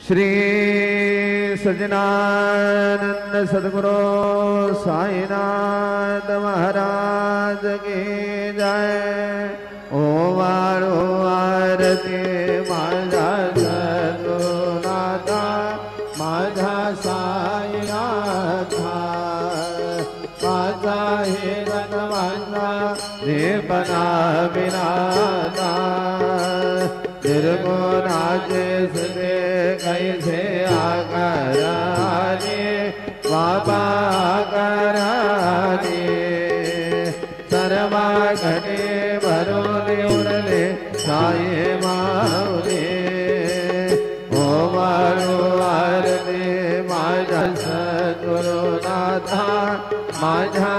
श्री सज्जनानंद सद्गुरु साईनाथ महाराज की जय। ओम आरती माझा सद्गुरुनाथा माझा साईनाथा माझा हे रंगवाना रेपना विनाता निर्गुणाचे सदे कैसे आकाराने बाबा आकाराने सर्वा घटे भरोले उरले साये माऊले। ओम आरती माझा सद्गुरुनाथा माझा